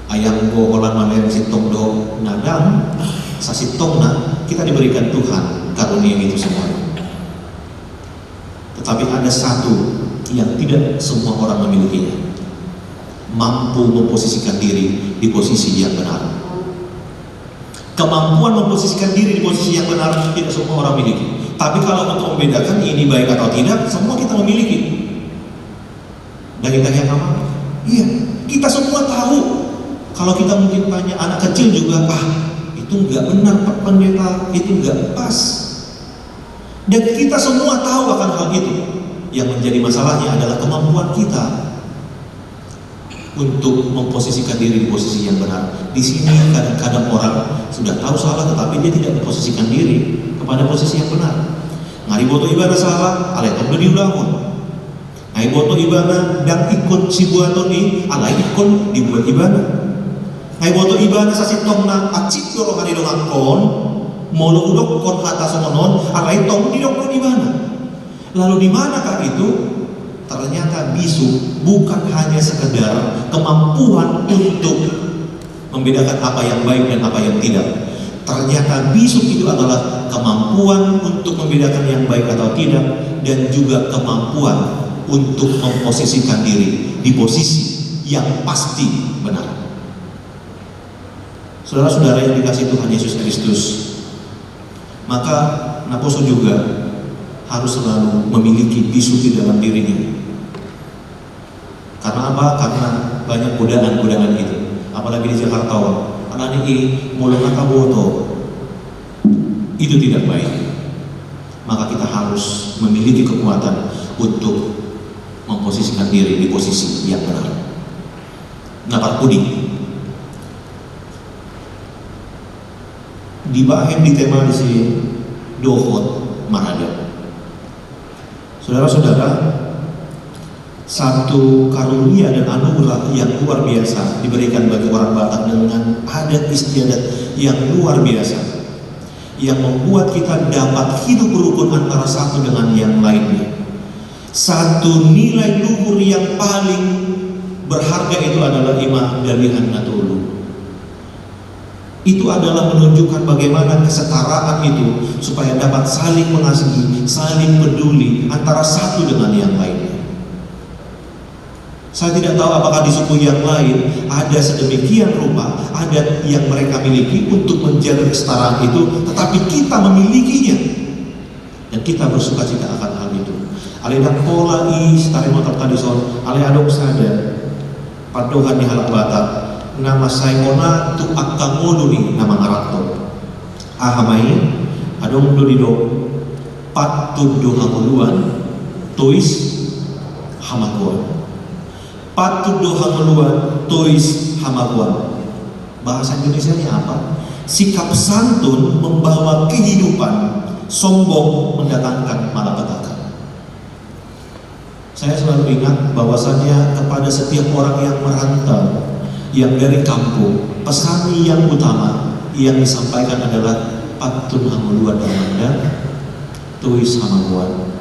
Ayam goholan mamereng sitong doon nadang sa sitong na kita diberikan Tuhan karunia itu semua. Tetapi ada satu yang tidak semua orang memilikinya, mampu memposisikan diri di posisi yang benar. Kemampuan memposisikan diri di posisi yang benar tidak semua orang miliki. Tapi kalau untuk membedakan ini baik atau tidak, semua kita memiliki. Dan kita yang apa? Iya, kita semua tahu. Kalau kita mungkin tanya anak kecil juga, itu nggak benar Pak Pendeta, itu nggak pas. Dan kita semua tahu akan hal itu. Yang menjadi masalahnya adalah kemampuan kita untuk memposisikan diri di posisi yang benar. Di sini kadang-kadang orang sudah tahu salah tetapi dia tidak memposisikan diri kepada posisi yang benar. Ngari boto ibana salah, alai tong diulangun. Ngari boto ibana dan ikut si buato ni, alai ikut dibuat ibana. Ngari boto ibana sa sitong na acip doro hari dong akon, molo udok kon hata somonon, alai tong didok ibana. Lalu di manakah itu? Ternyata bisu bukan hanya sekedar kemampuan untuk membedakan apa yang baik dan apa yang tidak. Ternyata bisu itu adalah kemampuan untuk membedakan yang baik atau tidak, dan juga kemampuan untuk memposisikan diri di posisi yang pasti benar. Saudara-saudara yang dikasihi Tuhan Yesus Kristus, maka Naposo juga harus selalu memiliki bisu di dalam dirinya. Karena apa? Karena banyak godaan-godaan itu. Apalagi di Jakarta, karena ini mulai mata boto itu tidak baik. Maka kita harus memiliki kekuatan untuk memposisikan diri di posisi yang benar. Napak pudi dibahem di tema di sini dohot marada. Saudara-saudara, satu karunia dan anugerah yang luar biasa diberikan bagi orang Batak dengan adat istiadat yang luar biasa, yang membuat kita dapat hidup berukun antara satu dengan yang lainnya. Satu nilai luhur yang paling berharga itu adalah imah dalihan natulu. Itu adalah menunjukkan bagaimana kesetaraan itu supaya dapat saling mengasihi, saling peduli antara satu dengan yang lainnya. Saya tidak tahu apakah di suku yang lain ada sedemikian rupa adat yang mereka miliki untuk menjaga kesetaraan itu, tetapi kita memilikinya dan kita bersukacita akan hal itu. Aledak pola i setari motor tradison, ale adok sada padohan di halak Batak. Nama saya Ona tu akang moduni nama ngarato. Ahamai adong dodido patut doha muluan tuis hamakuan. Patut doha muluan tuis hamakuan. Bahasa Indonesia ini apa? Sikap santun membawa kehidupan, sombong mendatangkan malapetaka. Saya selalu ingat bahwasannya kepada setiap orang yang merantau, yang dari kampung, pesan yang utama yang disampaikan adalah patun hamuluan dan tuis hamaguan.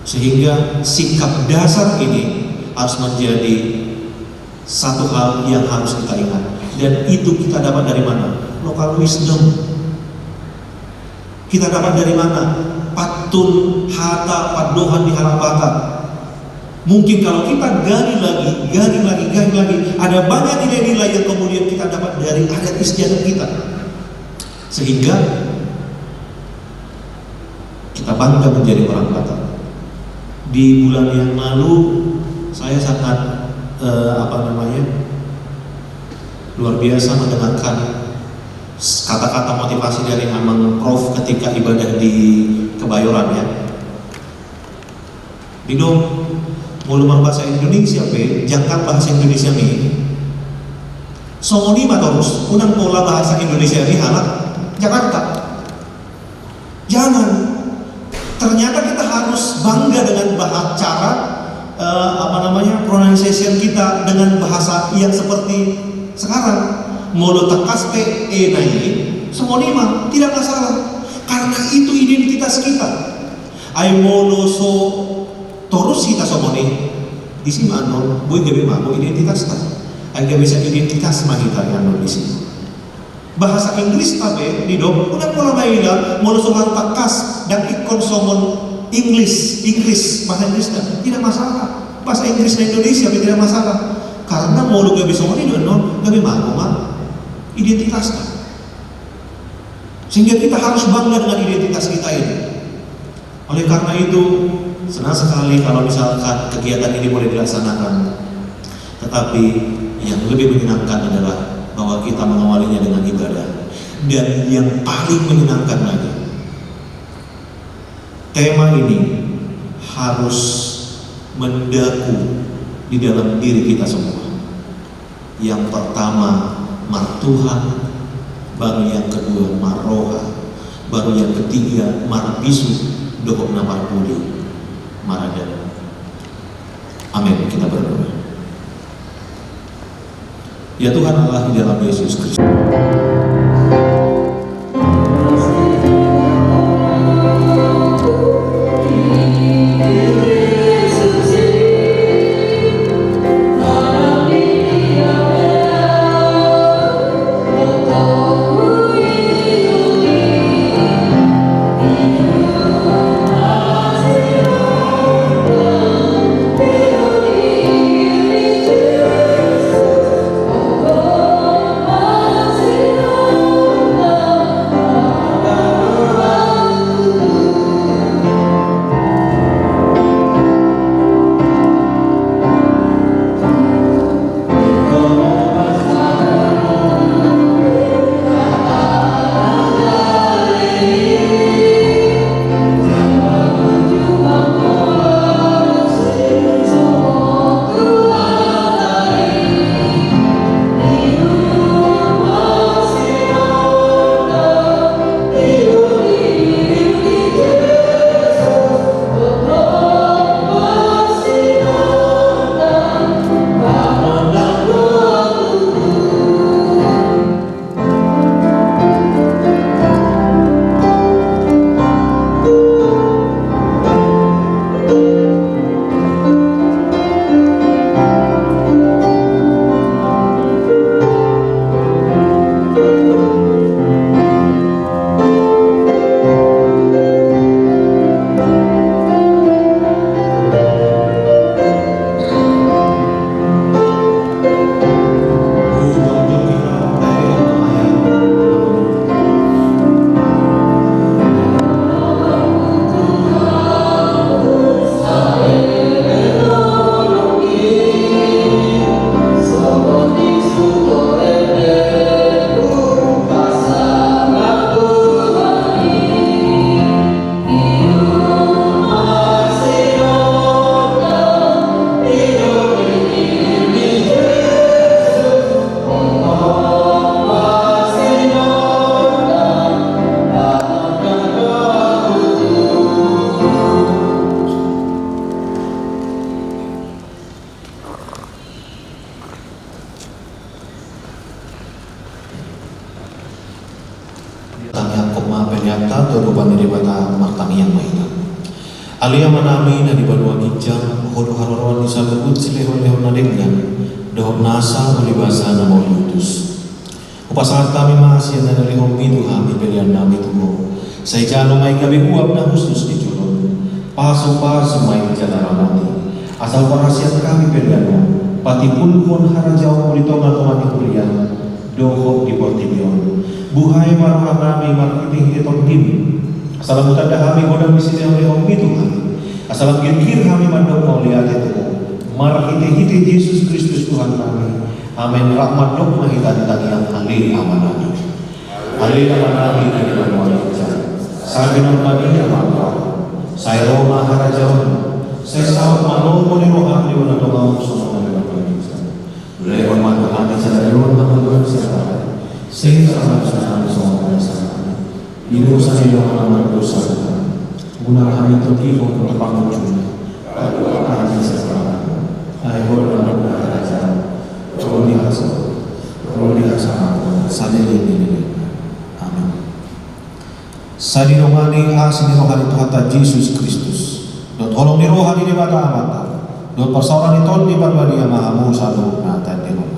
Sehingga sikap dasar ini harus menjadi satu hal yang harus kita ingat, dan itu kita dapat dari mana? Local wisdom. Kita dapat dari mana? Patun hata padohan di halak Batak. Mungkin kalau kita gali lagi, ada banyak nilai-nilai yang kemudian kita dapat dari adat istiadat kita, sehingga kita bangga menjadi orang Batak. Di bulan yang lalu saya sangat luar biasa mendengarkan kata-kata motivasi dari Amang Prof ketika ibadah di Kebayoran ya. Bidong mulu bahasa Indonesia jangan bahasa Indonesia nih. Somoni terus unang pola bahasa Indonesia ini halak Jakarta. Jangan. Ternyata kita harus bangga dengan bahasa cara pronunciation kita dengan bahasa yang seperti sekarang. Mulu tekas nai somoni tidak masalah. Karena itu identitas kita. Ay mulu so terus kita somoni di sini ano boy gabe mah identitas ta ay gabe sa identitas mah kita yang di sini bahasa Inggris tabe di dong udah pola baila mau soal takas dan ikon somon Inggris bahasa Inggris tidak masalah, bahasa Inggris dan Indonesia tidak masalah, karena mau lu gabe somon ini no gabe mah identitas ta. Sehingga kita harus bangga dengan identitas kita ini. Oleh karena itu senang sekali kalau misalkan kegiatan ini boleh dilaksanakan. Tetapi yang lebih menyenangkan adalah bahwa kita mengawalinya dengan ibadah. Dan yang paling menyenangkan lagi, tema ini harus mendaku di dalam diri kita semua. Yang pertama Mar Tuhan, baru yang kedua Mar Roha, baru yang ketiga Mar Bisu, Dohokna Mar Budi, Maradan. Amin. Kita berdoa. Ya Tuhan Allah di dalam Yesus Kristus. Peliata Dorubani Debata Martani yang Mahina Alia Manami na di Banua Kijang Hodo Harorwan di Sabut Silehon-lehon Nadenggan Dohok Nasa Ulibasa na Mauliutus Upasahat kami mahasya na nalihong mitu hami pelian nami tumo sa ikano may gabi uap na hustus di Julon paso-paso may jalaramoti asal parasyan kami pelian pati pulpon harajaw ulitongan umati kulian Dohok di Portibion buhay marohan nami markiting itong tim asalam utanda kami godang misili ang lehong itu kami asalam gilgir kami mandong mauliat itu markiting Yesus Kristus Tuhan kami amin rahmat dok mahitan yang halil amanami halil amanami dari manusia sabi ng maniya mga saya Roma harajawan saya sahot manomo ni rohang liwan na tumawag sa mga nagpapagisa lewat matuhati sa dalawang mga lugar Sehingga sama-sama semua bersama. Ibu saya yang amat dosa guna kami terkibur terpanggul juga. Pada hari sekarang, ayah dalam kerajaan, roli hasana, sadeli. Amin. Sadinongani asininohani Tuhan Yesus Kristus. Dot tolong di rohani di bata amata. Dot persoalan itu di barbari yang mahamu selalu nata demo.